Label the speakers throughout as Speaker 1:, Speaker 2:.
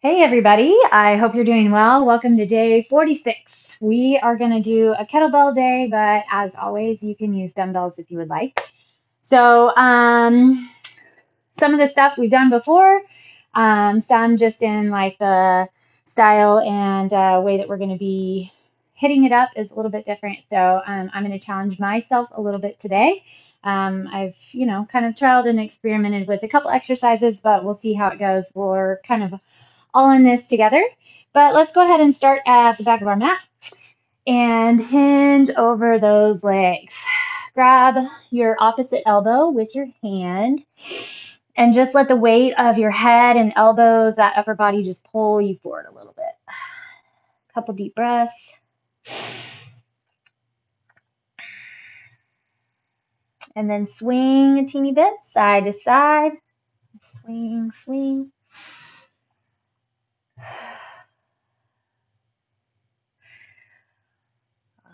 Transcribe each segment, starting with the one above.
Speaker 1: Hey everybody, I hope you're doing well. Welcome to day 46. We are going to do a kettlebell day, but as always, you can use dumbbells if you would like. So, some of the stuff we've done before, some just in like the style and way that we're going to be hitting it up is a little bit different. So, I'm going to challenge myself a little bit today. I've, kind of trialed and experimented with a couple exercises, but we'll see how it goes. We're kind of all in this together. But let's go ahead and start at the back of our mat and hinge over those legs. Grab your opposite elbow with your hand and just let the weight of your head and elbows, that upper body, just pull you forward a little bit. Couple deep breaths. And then swing a teeny bit, side to side. Swing, swing.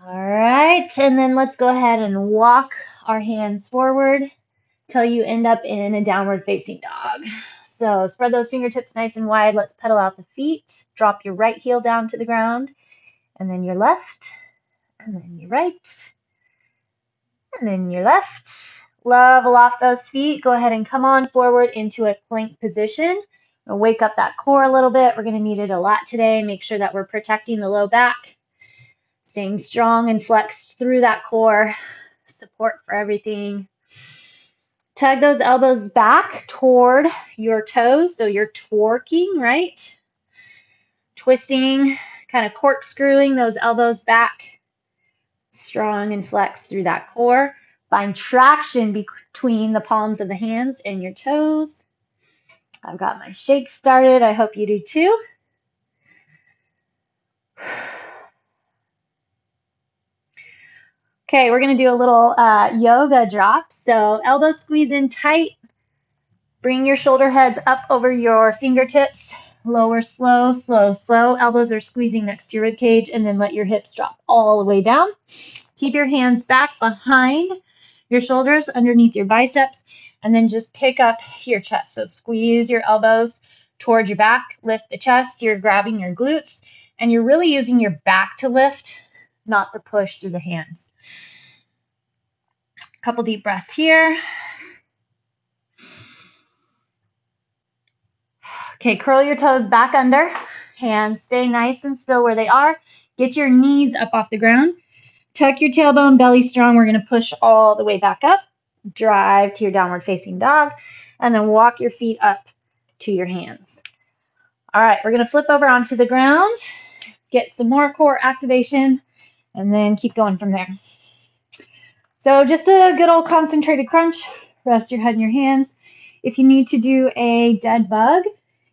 Speaker 1: All right, and then let's go ahead and walk our hands forward till you end up in a downward facing dog. So spread those fingertips nice and wide. Let's pedal out the feet. Drop your right heel down to the ground, and then your left, and then your right, and then your left. Level off those feet. Go ahead and come on forward into a plank position. Wake up that core a little bit. We're going to need it a lot today. Make sure that we're protecting the low back. Staying strong and flexed through that core. Support for everything. Tug those elbows back toward your toes. So you're twerking, right? Twisting, kind of corkscrewing those elbows back. Strong and flexed through that core. Find traction between the palms of the hands and your toes. I've got my shake started. I hope you do too. Okay, we're going to do a little yoga drop. So elbows squeeze in tight. Bring your shoulder heads up over your fingertips. Lower slow, slow, slow. Elbows are squeezing next to your rib cage, and then let your hips drop all the way down. Keep your hands back behind your shoulders, underneath your biceps, and then just pick up your chest. So squeeze your elbows towards your back. Lift the chest. You're grabbing your glutes, and you're really using your back to lift, not the push through the hands. Couple deep breaths here. Okay, curl your toes back under. Hands stay nice and still where they are. Get your knees up off the ground. Tuck your tailbone, belly strong. We're going to push all the way back up. Drive to your downward facing dog. And then walk your feet up to your hands. All right, we're going to flip over onto the ground. Get some more core activation. And then keep going from there. So just a good old concentrated crunch. Rest your head in your hands. If you need to do a dead bug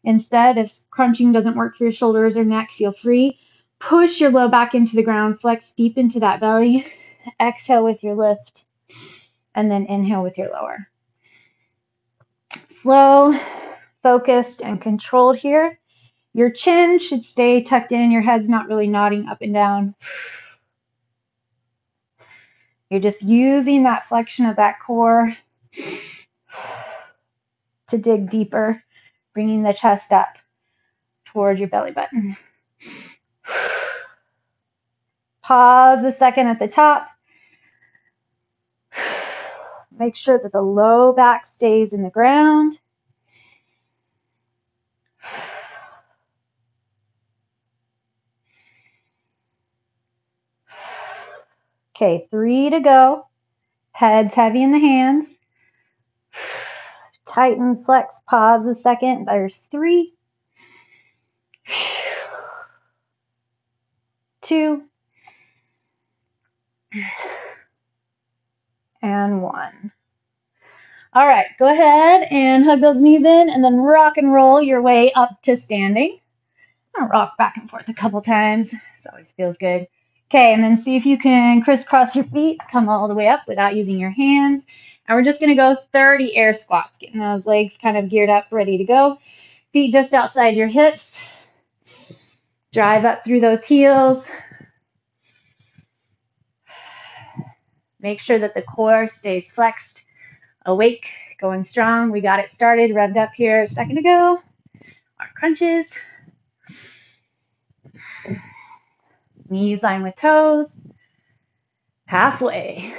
Speaker 1: instead, if crunching doesn't work for your shoulders or neck, feel free. Push your low back into the ground. Flex deep into that belly. Exhale with your lift. And then inhale with your lower. Slow, focused, and controlled here. Your chin should stay tucked in. Your head's not really nodding up and down. You're just using that flexion of that core to dig deeper, bringing the chest up toward your belly button. Pause a second at the top. Make sure that the low back stays in the ground. Okay, 3 to go. Head's heavy in the hands. Tighten, flex, pause a second. There's 3, 2, and 1. All right, go ahead and hug those knees in and then rock and roll your way up to standing. I'm gonna rock back and forth a couple times. This always feels good. Okay, and then see if you can crisscross your feet, come all the way up without using your hands. And we're just gonna go 30 air squats, getting those legs kind of geared up, ready to go. Feet just outside your hips. Drive up through those heels. Make sure that the core stays flexed, awake, going strong. We got it started, revved up here a second ago. Our crunches. Knees line with toes. Halfway.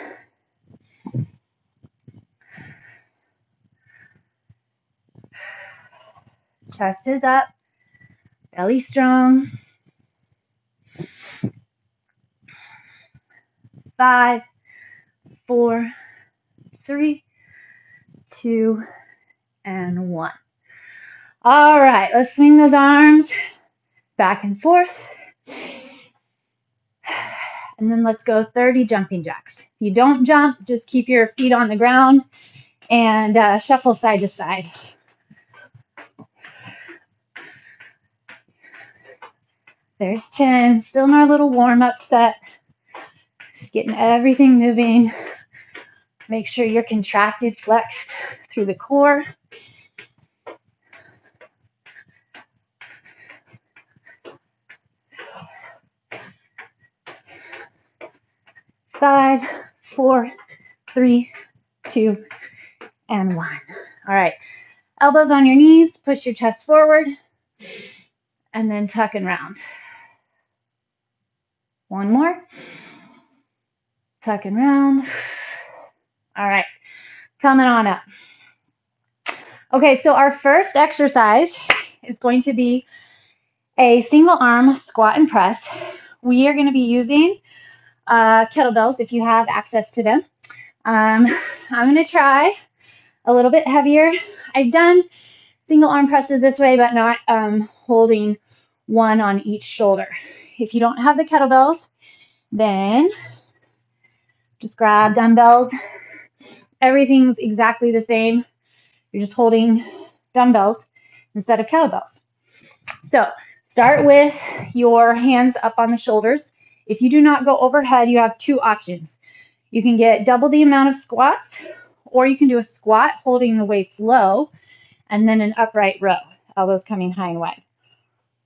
Speaker 1: Chest is up. Belly strong. 5, 4, 3, 2, and 1. All right, let's swing those arms back and forth. And then let's go 30 jumping jacks. If you don't jump, just keep your feet on the ground and shuffle side to side. There's 10. Still in our little warm-up set. Just getting everything moving. Make sure you're contracted, flexed through the core. Five, 4, 3, 2, and 1. All right. Elbows on your knees. Push your chest forward. And then tuck and round. One more. Tuck and round. All right. Coming on up. Okay, so our first exercise is going to be a single arm squat and press. We are going to be using kettlebells if you have access to them. I'm going to try a little bit heavier. I've done single arm presses this way, but not holding one on each shoulder. If you don't have the kettlebells, then just grab dumbbells. Everything's exactly the same. You're just holding dumbbells instead of kettlebells. So start with your hands up on the shoulders. If you do not go overhead, you have two options. You can get double the amount of squats, or you can do a squat holding the weights low, and then an upright row, elbows coming high and wide.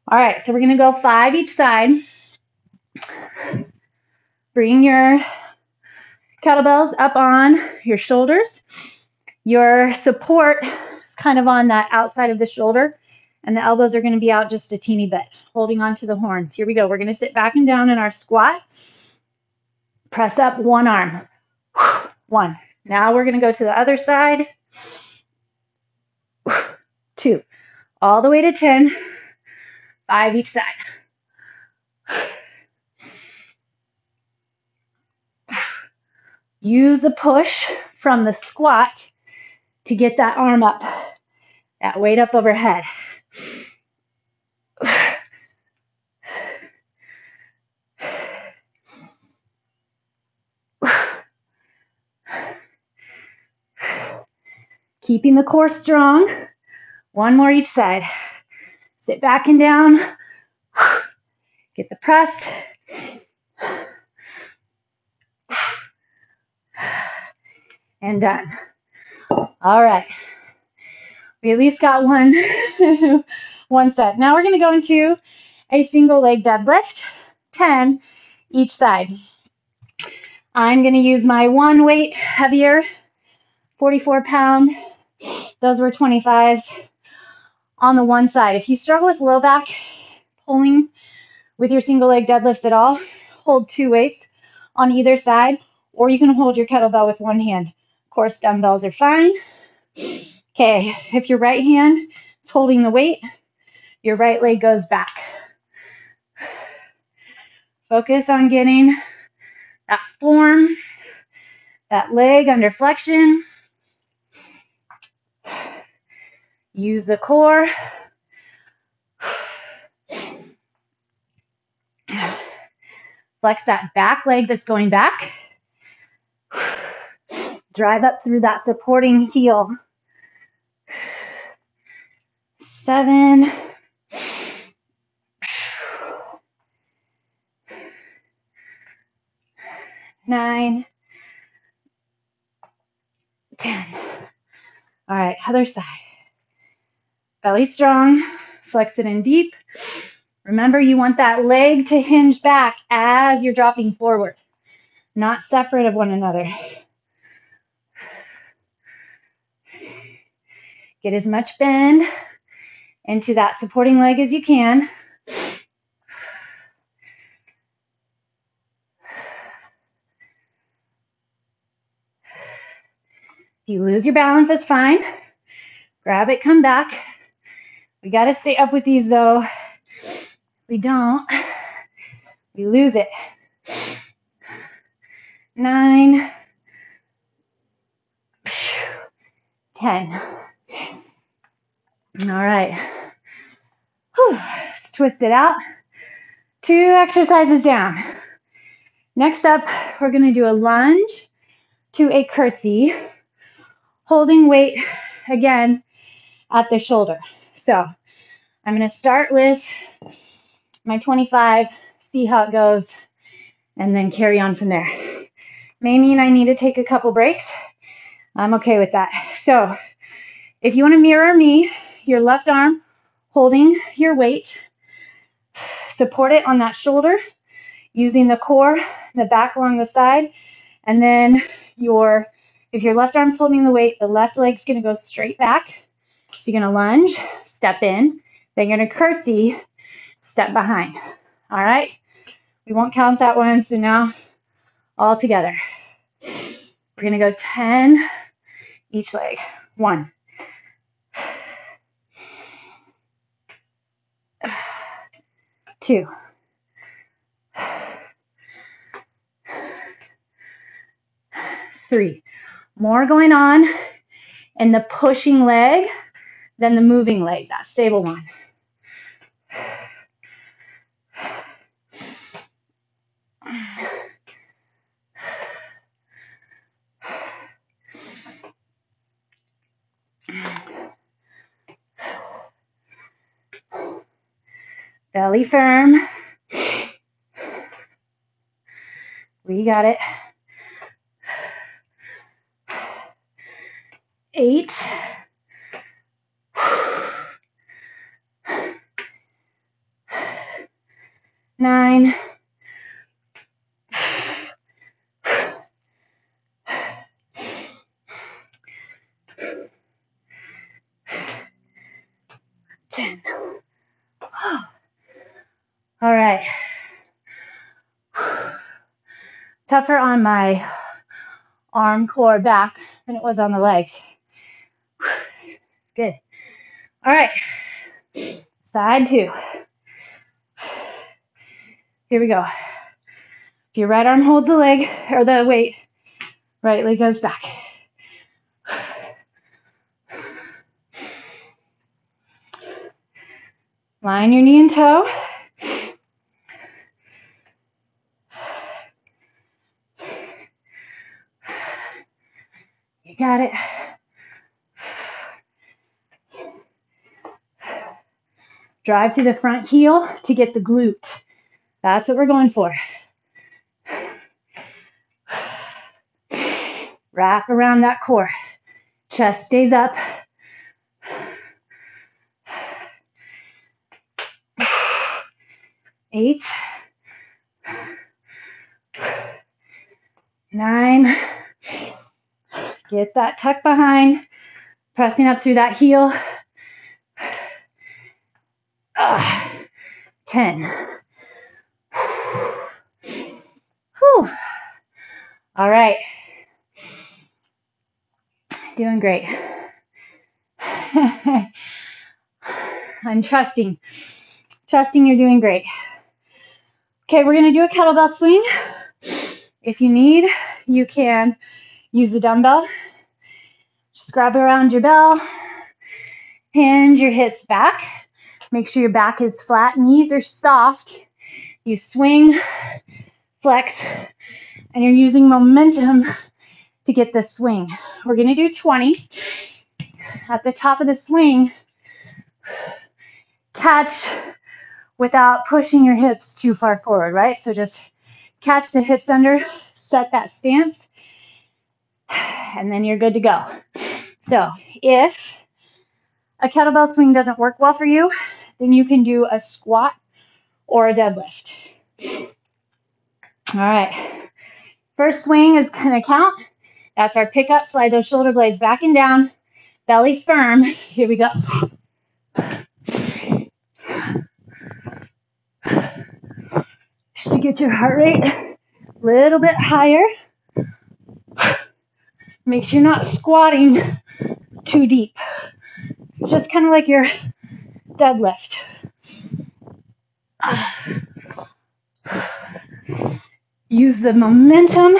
Speaker 1: All right, so we're going to go 5 each side. Bring your kettlebells up on your shoulders. Your support is kind of on that outside of the shoulder, and the elbows are going to be out just a teeny bit, holding onto the horns. Here we go. We're going to sit back and down in our squat. Press up one arm. 1. Now we're going to go to the other side. 2. All the way to 10. 5 each side. Use a push from the squat to get that arm up, that weight up overhead. Keeping the core strong. 1 more each side. Sit back and down. Get the press. And done. All right. We at least got one set. Now we're going to go into a single leg deadlift, 10 each side. I'm going to use my one weight heavier, 44-pound. Those were 25s on the one side. If you struggle with low back pulling with your single leg deadlifts at all, hold 2 weights on either side, or you can hold your kettlebell with one hand. Of course, dumbbells are fine. Okay, if your right hand is holding the weight, your right leg goes back. Focus on getting that form, that leg under flexion. Use the core. Flex that back leg that's going back. Drive up through that supporting heel. 7. 9. 10. All right, other side. Belly strong. Flex it in deep. Remember, you want that leg to hinge back as you're dropping forward, not separate of one another. Get as much bend into that supporting leg as you can. lose your balance, that's fine. Grab it, come back. We got to stay up with these though. If we don't, we lose it. 9, 10. All right. Whew. Let's twist it out. 2 exercises down. Next up, we're going to do a lunge to a curtsy, holding weight again at the shoulder. So I'm going to start with my 25, see how it goes, and then carry on from there. May mean I need to take a couple breaks. I'm okay with that. So if you want to mirror me, your left arm holding your weight, support it on that shoulder, using the core, the back along the side, and then if your left arm's holding the weight, the left leg's going to go straight back. So you're going to lunge, step in, then you're going to curtsy, step behind. All right? We won't count that one, so now all together. We're going to go 10 each leg. 1, 2, 3. More going on in the pushing leg than the moving leg, that stable one. Belly firm. We got it. 8. 9. 10. All right. Tougher on my arm, core, back than it was on the legs. It's good. All right. Side 2. Here we go. If your right arm holds the leg or the weight, right leg goes back. Line your knee and toe. You got it. Drive through the front heel to get the glute. That's what we're going for. Wrap around that core. Chest stays up. 8, 9. Get that tuck behind. Pressing up through that heel. 10. Whew. All right. Doing great. I'm trusting you're doing great. Okay, we're going to do a kettlebell swing. If you need, you can use the dumbbell. Just grab around your bell. Hinge your hips back. Make sure your back is flat. Knees are soft. You swing, flex, and you're using momentum to get the swing. We're going to do 20. At the top of the swing, catch without pushing your hips too far forward, right? So just catch the hips under, set that stance, and then you're good to go. So if a kettlebell swing doesn't work well for you, then you can do a squat or a deadlift. All right. First swing is going to count. That's our pickup. Slide those shoulder blades back and down. Belly firm. Here we go. Just to get your heart rate a little bit higher. Make sure you're not squatting too deep. It's just kind of like your deadlift. Use the momentum,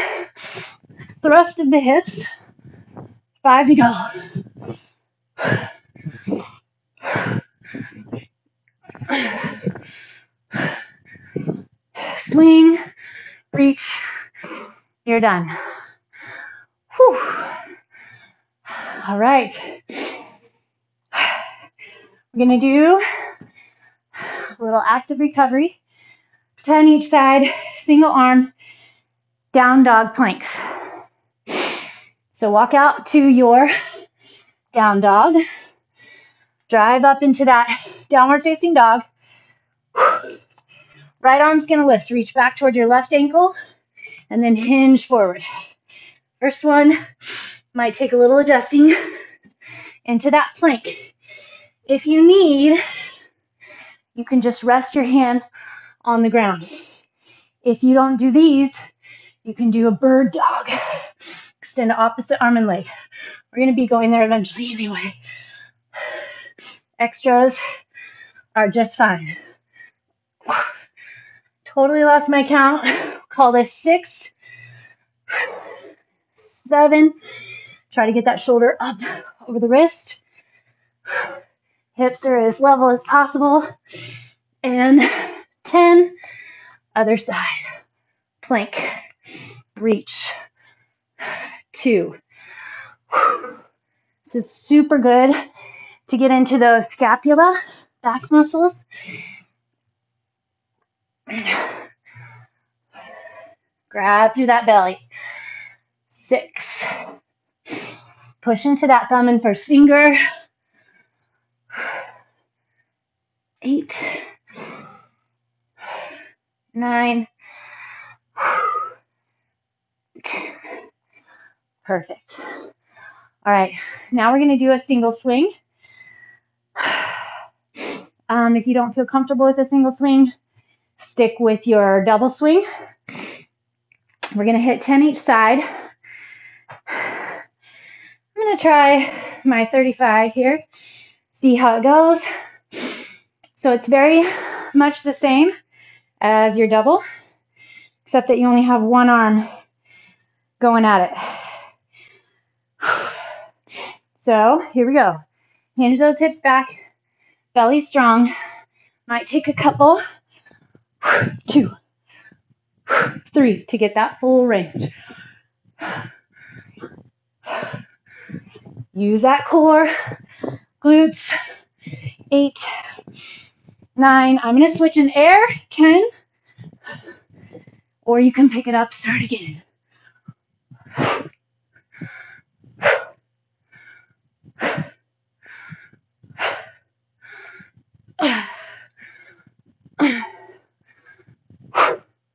Speaker 1: thrust of the hips. 5 to go. Swing, reach, you're done. Whew. All right. We're going to do a little active recovery. 10 each side, single arm, down dog planks. So walk out to your down dog. Drive up into that downward facing dog. Right arm's going to lift. Reach back toward your left ankle and then hinge forward. First one might take a little adjusting into that plank. If you need, you can just rest your hand on the ground. If you don't do these, you can do a bird dog. Extend opposite arm and leg. We're going to be going there eventually anyway. Extras are just fine. Totally lost my count. Call this 6, 7. Try to get that shoulder up over the wrist. Hips are as level as possible. And 10, other side. Plank, reach, 2. This is super good to get into those scapula, back muscles. Grab through that belly. 6. Push into that thumb and first finger. 8. 9. 10. Perfect. All right, now we're going to do a single swing. If you don't feel comfortable with a single swing, stick with your double swing. We're going to hit 10 each side. I'm going to try my 35 here, see how it goes. So it's very much the same as your double, except that you only have one arm going at it. So here we go. Hinge those hips back, belly strong. Might take a couple, 2, 3 to get that full range. Use that core, glutes. 8, 9. I'm going to switch in air. 10. Or you can pick it up, start again.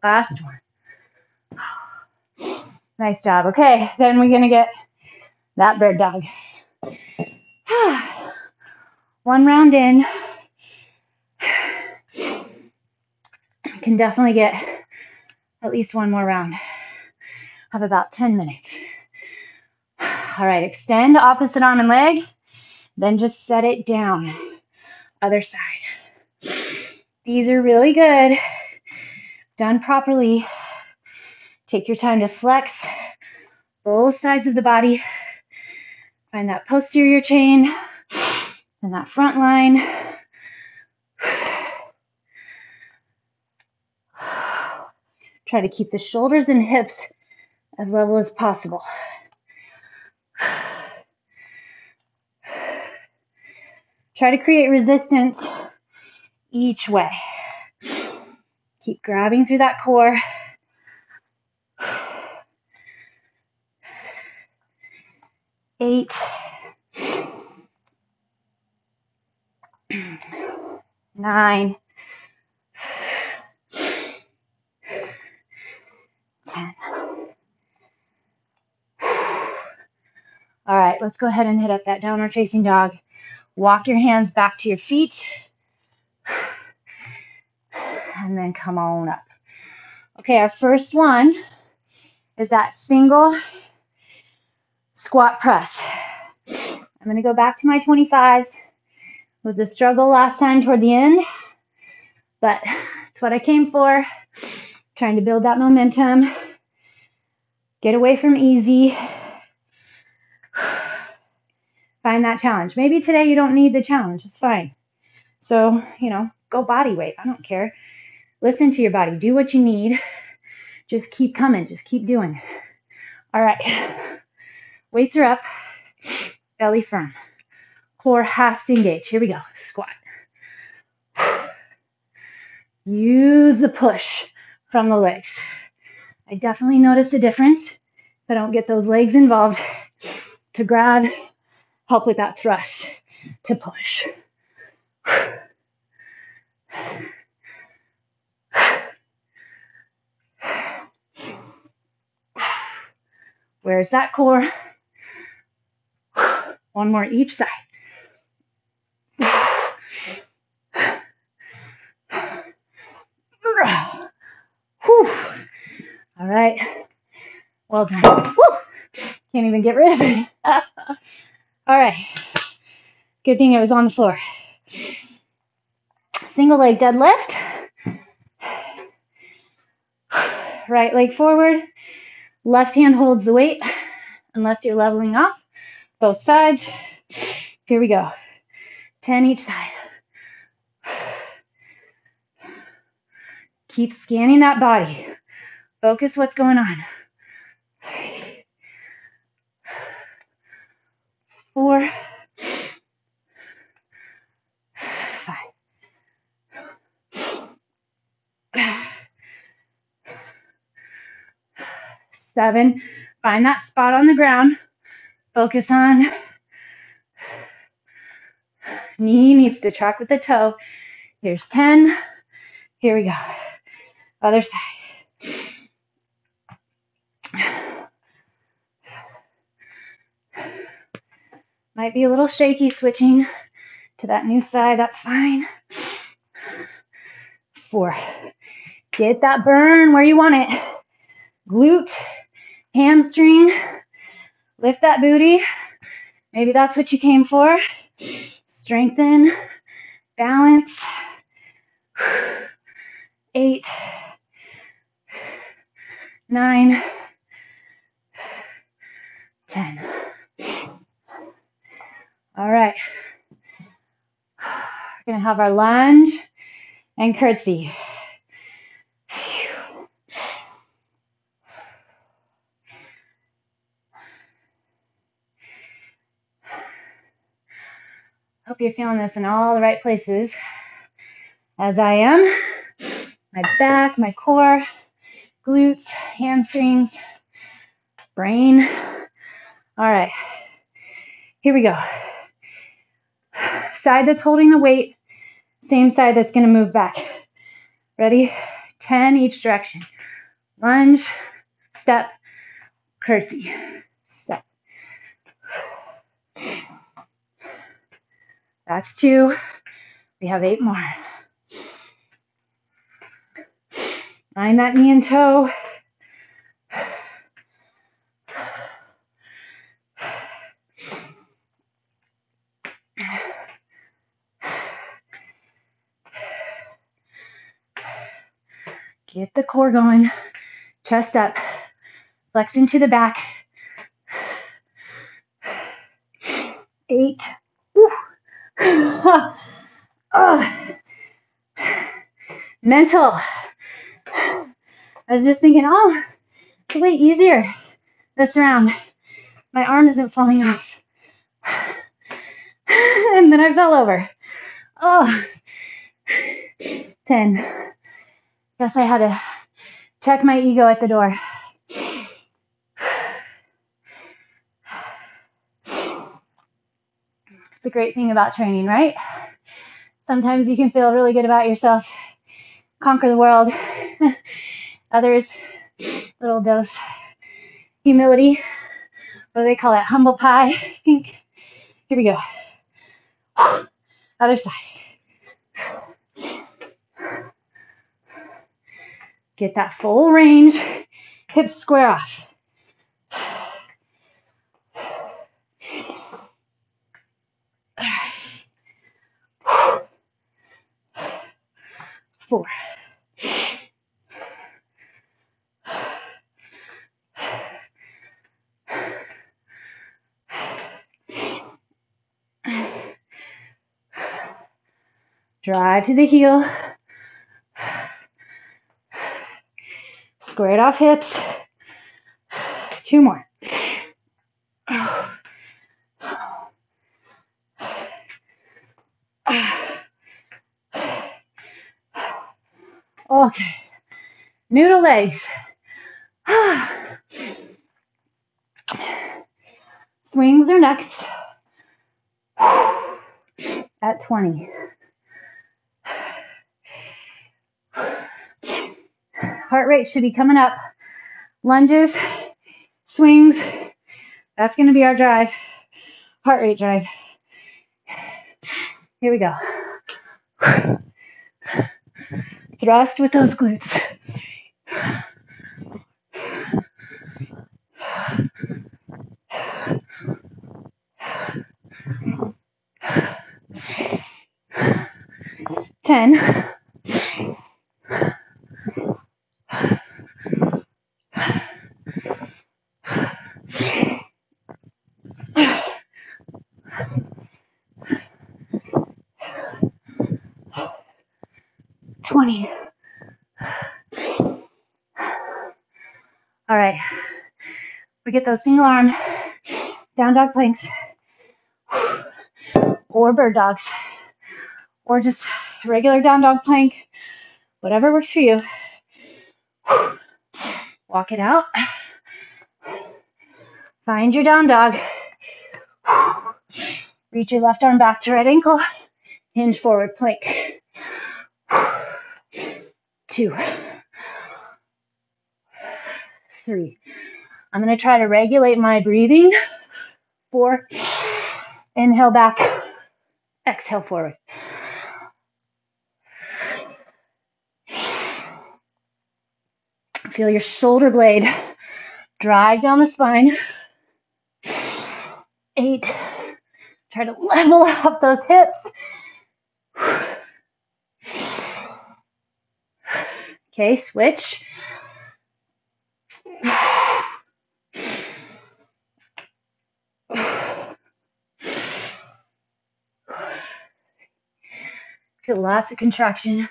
Speaker 1: Last one. Nice job. Okay, then we're going to get that bird dog. One round in. Can definitely get at least one more round of about 10 minutes. All right, extend opposite arm and leg, then just set it down. Other side. These are really good. Done properly. Take your time to flex both sides of the body. Find that posterior chain and that front line. Try to keep the shoulders and hips as level as possible. Try to create resistance each way. Keep grabbing through that core. Eight. 9. 10. All right, let's go ahead and hit up that downward facing dog. Walk your hands back to your feet. And then come on up. Okay, our first one is that single squat press. I'm going to go back to my 25s. It was a struggle last time toward the end, but it's what I came for. Trying to build that momentum. Get away from easy. Find that challenge. Maybe today you don't need the challenge. It's fine. So, go body weight. I don't care. Listen to your body. Do what you need. Just keep coming. Just keep doing it. All right. Weights are up. Belly firm. Core has to engage. Here we go. Squat. Use the push from the legs. I definitely notice a difference if I don't get those legs involved to grab, help with that thrust to push. Where's that core? One more each side. Whew. All right. Well done. Whew. Can't even get rid of it. All right. Good thing it was on the floor. Single leg deadlift. Right leg forward. Left hand holds the weight unless you're leveling off. Both sides. Here we go. 10 each side. Keep scanning that body. Focus what's going on. 3, 4, 5. 7. Find that spot on the ground. Focus on knee needs to track with the toe. Here's 10. Here we go. Other side. Might be a little shaky switching to that new side. That's fine. 4. Get that burn where you want it. Glute, hamstring. Lift that booty. Maybe that's what you came for. Strengthen, balance. 8, 9, 10. All right. We're going to have our lunge and curtsy. Hope you're feeling this in all the right places, as I am. My back, my core, glutes, hamstrings, brain. All right, here we go. Side that's holding the weight, same side that's going to move back. Ready? 10 each direction. Lunge, step, curtsy, step. That's 2. We have 8 more. Find that knee and toe. Get the core going. Chest up. Flex into the back. 8. Woo. Oh. Mental. I was just thinking, it's way easier this round. My arm isn't falling off. And then I fell over. 10. Guess I had to check my ego at the door. It's a great thing about training, right? Sometimes you can feel really good about yourself, conquer the world. Others, little dose humility. What do they call it? Humble pie, I think. Here we go. Other side. Get that full range. Hips square off. 4. 'Drive to the heel. Squared off hips. 2 more. Okay. Noodle legs. Swings are next at 20. Heart rate should be coming up. Lunges, swings, that's going to be our drive. Heart rate drive. Here we go. Thrust with those glutes. Ten. 20. All right. We get those single arm down dog planks or bird dogs or just regular down dog plank, whatever works for you. Walk it out. Find your down dog. Reach your left arm back to right ankle. Hinge forward plank. 2. 3. I'm going to try to regulate my breathing. 4. Inhale back. Exhale forward. Feel your shoulder blade drive down the spine. 8. Try to level up those hips. Okay, switch. Feel lots of contraction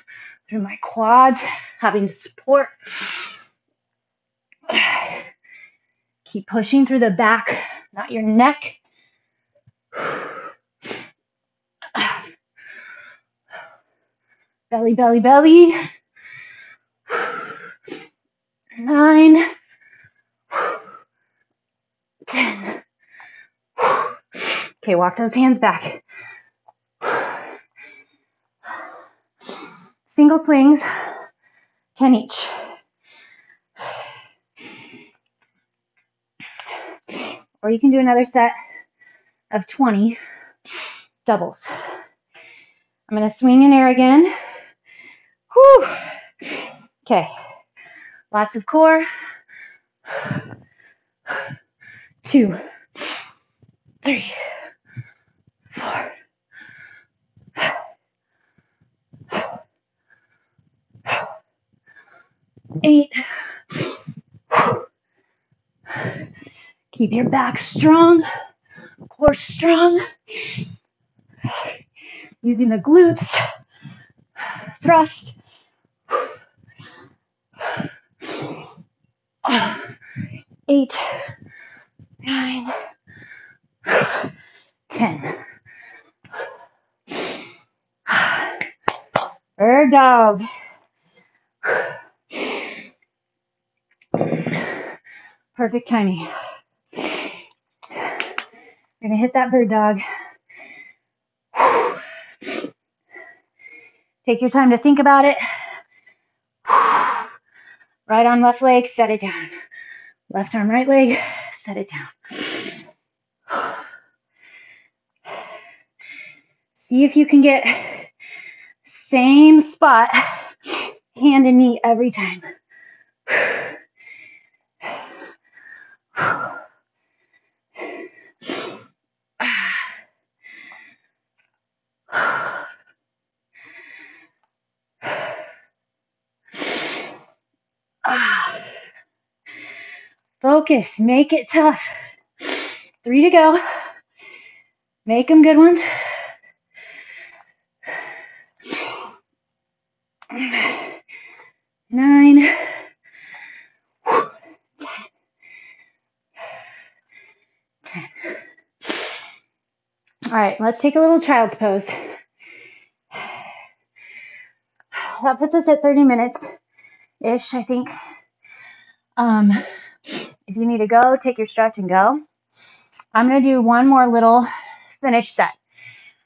Speaker 1: through my quads, having to support. Keep pushing through the back, not your neck. Belly, belly, belly. 9. 10. Okay, walk those hands back. Single swings, 10 each. Or you can do another set of 20 doubles. I'm going to swing in air again. Whew. Okay, lots of core. 2, 3, 4. 8. Keep your back strong, core strong. Using the glutes, thrust. 8, 9, 10. Bird dog. Perfect timing. You're going to hit that bird dog. Take your time to think about it. Right arm, left leg, set it down. Left arm, right leg, set it down. See if you can get same spot, hand and knee every time. Focus. Make it tough. 3 to go. Make them good ones. 9. 10. All right, let's take a little child's pose. That puts us at 30 minutes-ish, I think. If you need to go, take your stretch and go. I'm going to do one more little finish set.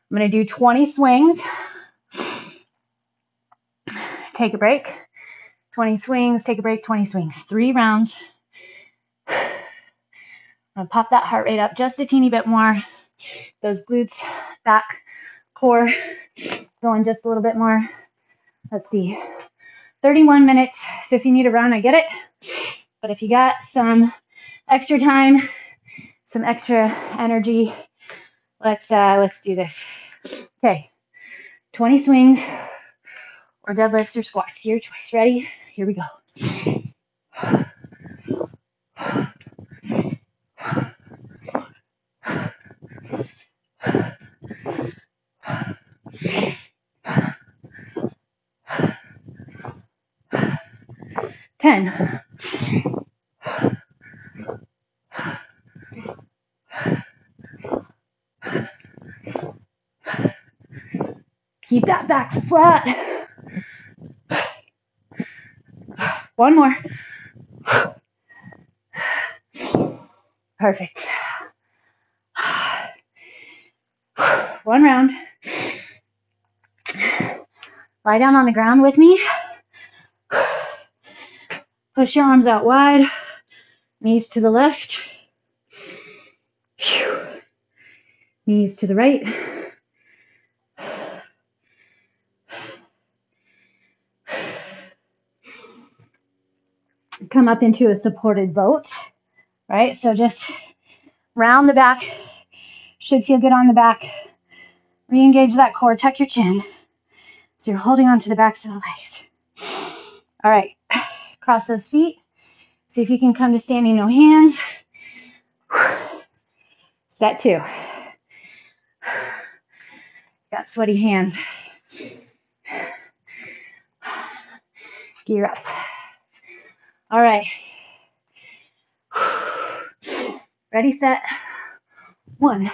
Speaker 1: I'm going to do 20 swings. Take a break. 20 swings, take a break, 20 swings. 3 rounds. I'm going to pop that heart rate up just a teeny bit more. Those glutes, back, core, going just a little bit more. Let's see. 31 minutes. So if you need a run, I get it. But if you got some extra time, some extra energy, let's do this. Okay. 20 swings or deadlifts or squats. Your choice. Ready? Here we go. 10. Keep that back flat. One more. Perfect. One round. Lie down on the ground with me. Push your arms out wide. Knees to the left. Knees to the right. Come up into a supported boat, right? So just round the back. Should feel good on the back. Re-engage that core. Tuck your chin. So you're holding on to the backs of the legs. All right. Cross those feet. See if you can come to standing no hands. Set 2. Got sweaty hands. Gear up. All right. Ready, set, 1.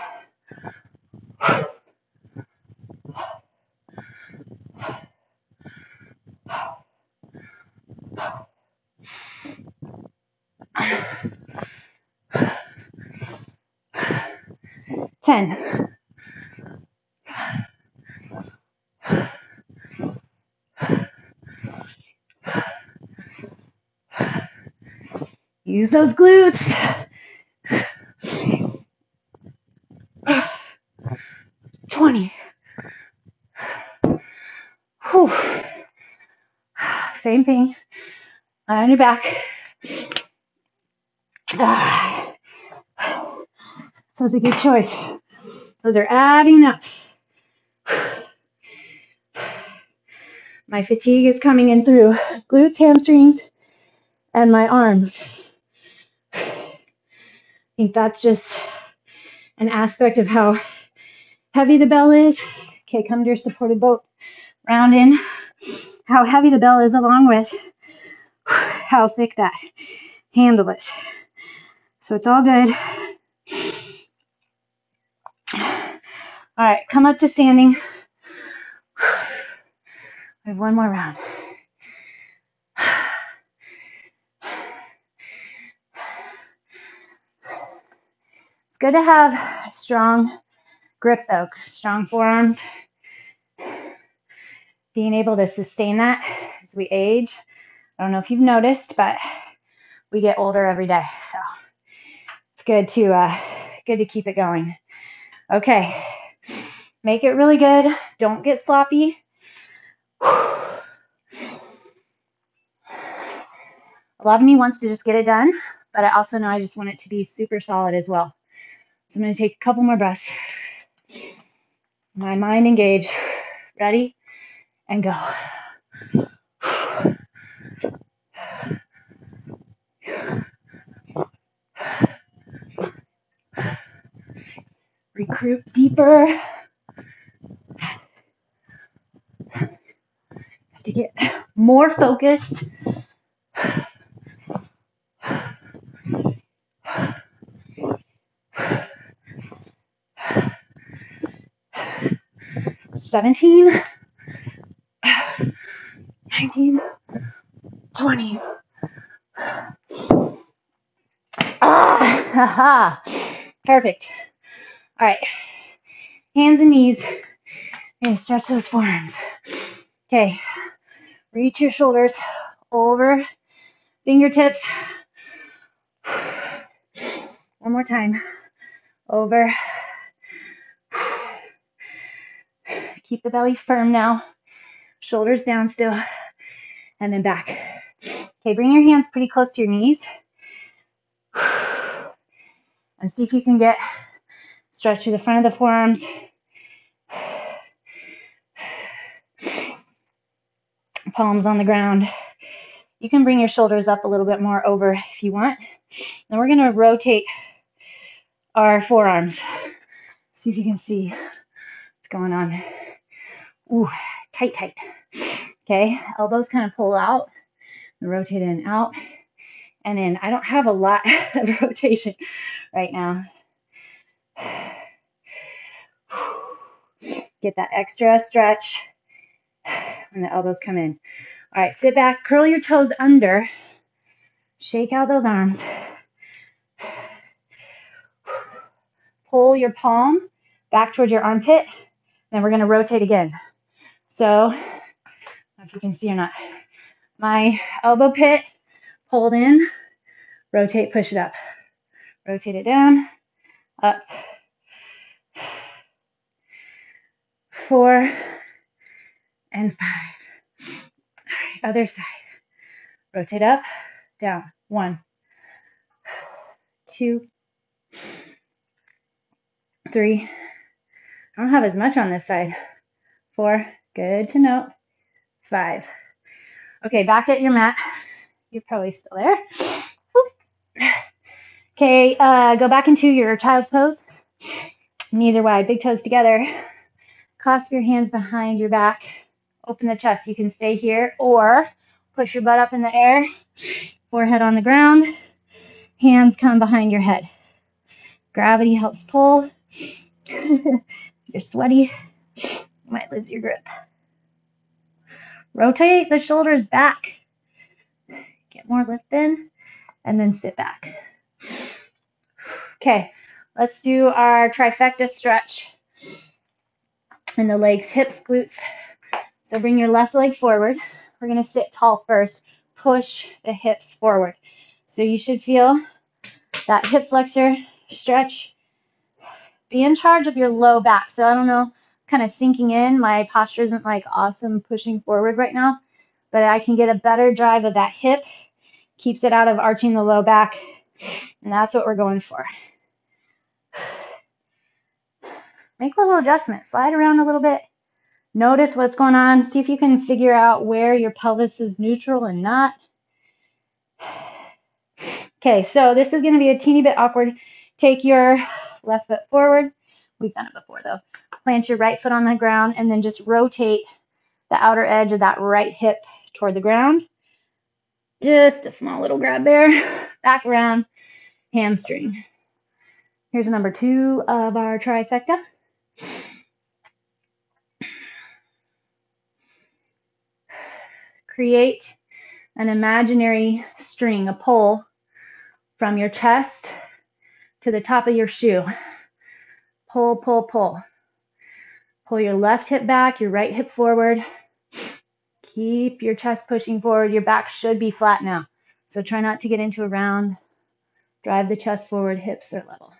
Speaker 1: Ten. Use those glutes. 20. Whew. Same thing. Lie on your back. So it's a good choice. Those are adding up. My fatigue is coming in through glutes, hamstrings, and my arms. I think that's just an aspect of how heavy the bell is. Okay, come to your supported boat. Round in. How heavy the bell is along with how thick that handle is. So it's all good. All right, come up to standing. We have one more round. It's good to have a strong grip though, strong forearms. Being able to sustain that as we age. I don't know if you've noticed, but we get older every day, so it's good to keep it going. Okay, make it really good. Don't get sloppy. A lot of me wants to just get it done, but I also know I just want it to be super solid as well. So I'm going to take a couple more breaths. My mind engaged. Ready? And go. Recruit deeper. Have to get more focused. 17, 19, 20. Perfect. All right, hands and knees. You're gonna stretch those forearms. Okay, reach your shoulders over fingertips. One more time. Over. Keep the belly firm now. Shoulders down still. And then back. Okay, bring your hands pretty close to your knees. And see if you can get stretch to the front of the forearms. Palms on the ground. You can bring your shoulders up a little bit more over if you want. Then we're going to rotate our forearms. See if you can see what's going on. Ooh, tight, tight. Okay, elbows kind of pull out, rotate in, out, and in. I don't have a lot of rotation right now. Get that extra stretch when the elbows come in. All right, sit back, curl your toes under, shake out those arms. Pull your palm back towards your armpit. Then we're going to rotate again. So, I don't know if you can see or not. My elbow pit pulled in, rotate, push it up. Rotate it down, up. 4 and 5. All right, other side. Rotate up, down. 1, 2, 3. I don't have as much on this side. 4, good to know. 5. Okay, back at your mat. You're probably still there. Okay, go back into your child's pose. Knees are wide, big toes together. Clasp your hands behind your back. Open the chest. You can stay here or push your butt up in the air. Forehead on the ground. Hands come behind your head. Gravity helps pull. You're sweaty. You might lose your grip. Rotate the shoulders back. Get more lift in, and then sit back. Okay, let's do our trifecta stretch. And the legs, hips, glutes. So bring your left leg forward. We're going to sit tall first. Push the hips forward. So you should feel that hip flexor stretch. Be in charge of your low back. So I don't know, kind of sinking in. My posture isn't like awesome pushing forward right now, but I can get a better drive of that hip. Keeps it out of arching the low back. And that's what we're going for. Make a little adjustment. Slide around a little bit. Notice what's going on. See if you can figure out where your pelvis is neutral and not. Okay, so this is going to be a teeny bit awkward. Take your left foot forward. We've done it before though. Plant your right foot on the ground and then just rotate the outer edge of that right hip toward the ground. Just a small little grab there. Back around, hamstring. Here's number 2 of our trifecta. Create an imaginary string, a pole, from your chest to the top of your shoe. Pull, pull, pull. Pull your left hip back, your right hip forward. Keep your chest pushing forward. Your back should be flat now. So try not to get into a round. Drive the chest forward, hips are level.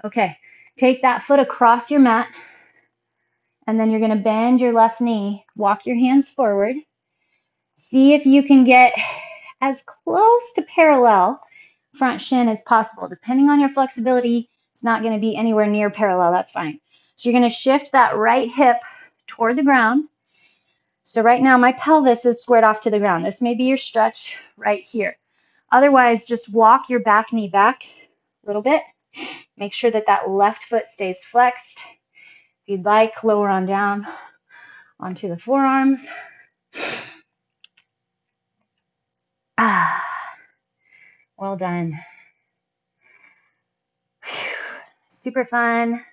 Speaker 1: Okay, take that foot across your mat. And then you're going to bend your left knee. Walk your hands forward. See if you can get as close to parallel front shin as possible. Depending on your flexibility, it's not going to be anywhere near parallel. That's fine. So you're going to shift that right hip toward the ground. So right now my pelvis is squared off to the ground. This may be your stretch right here. Otherwise, just walk your back knee back a little bit. Make sure that that left foot stays flexed. If you'd like, lower on down onto the forearms. Well done. Super fun.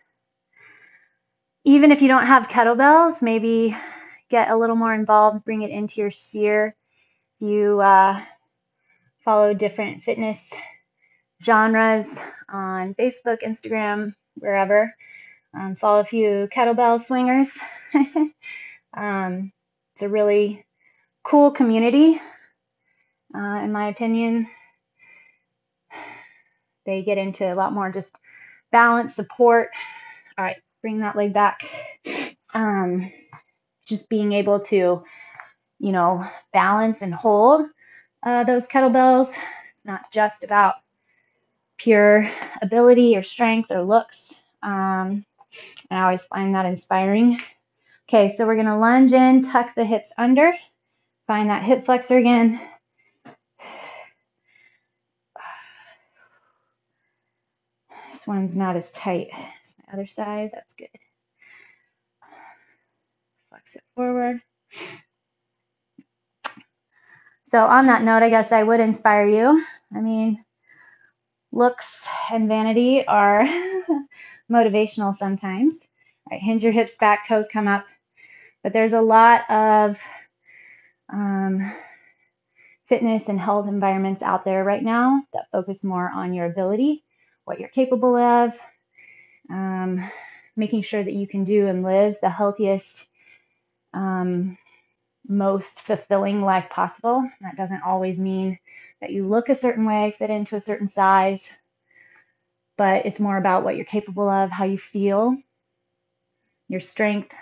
Speaker 1: Even if you don't have kettlebells, maybe get a little more involved, bring it into your sphere. You follow different fitness genres on Facebook, Instagram, wherever. Follow a few kettlebell swingers. It's a really cool community, in my opinion. They get into a lot more just balance, support. All right, bring that leg back. Just being able to, balance and hold those kettlebells. It's not just about pure ability or strength or looks. I always find that inspiring. Okay, so we're going to lunge in, tuck the hips under, find that hip flexor again. This one's not as tight as my other side. That's good. Flex it forward. So on that note, I guess I would inspire you. I mean, looks and vanity are motivational sometimes. All right, hinge your hips back, toes come up. But there's a lot of fitness and health environments out there right now that focus more on your ability, what you're capable of, making sure that you can do and live the healthiest, most fulfilling life possible. That doesn't always mean that you look a certain way, fit into a certain size, but it's more about what you're capable of, how you feel, your strength,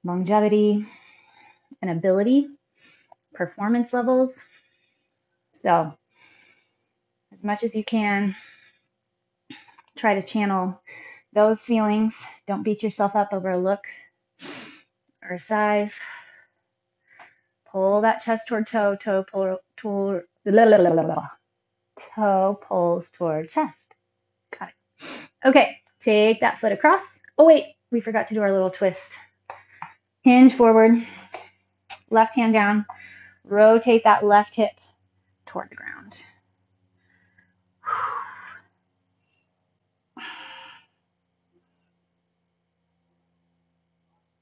Speaker 1: longevity, and ability, performance levels. So as much as you can, try to channel those feelings. Don't beat yourself up over a look or a size. Pull that chest toward toe, toe pulls toward chest. Got it. Okay, take that foot across. Oh wait, we forgot to do our little twist. Hinge forward, left hand down, rotate that left hip toward the ground.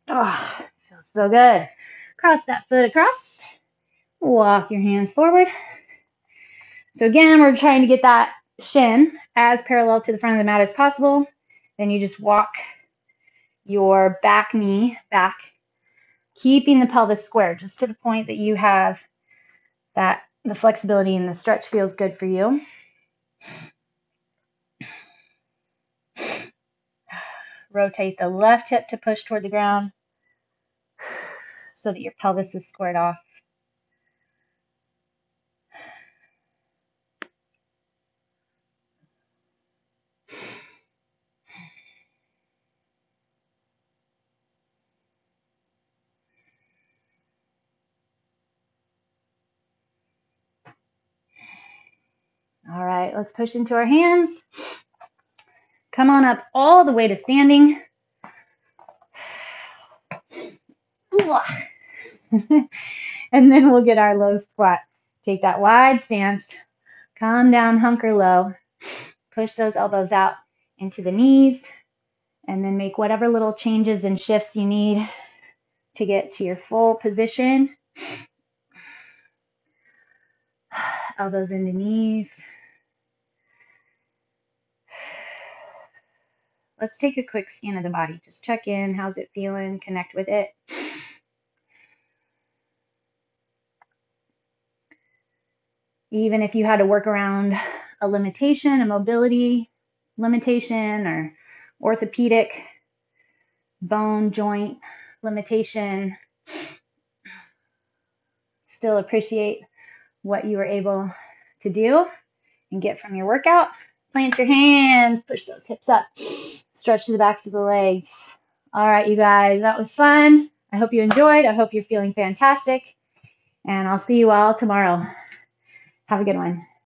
Speaker 1: Oh, feels so good. Cross that foot across. Walk your hands forward. So again, we're trying to get that shin as parallel to the front of the mat as possible. Then you just walk your back knee back, keeping the pelvis square, just to the point that you have that the flexibility and the stretch feels good for you. Rotate the left hip to push toward the ground so that your pelvis is squared off. All right, let's push into our hands. Come on up all the way to standing. And then we'll get our low squat. Take that wide stance. Come down, hunker low. Push those elbows out into the knees. And then make whatever little changes and shifts you need to get to your full position. Elbows into knees. Let's take a quick scan of the body. Just check in. How's it feeling? Connect with it. Even if you had to work around a limitation, a mobility limitation, or orthopedic bone joint limitation, still appreciate what you were able to do and get from your workout. Plant your hands, push those hips up, stretch to the backs of the legs. All right, you guys, that was fun. I hope you enjoyed. I hope you're feeling fantastic. And I'll see you all tomorrow. Have a good one.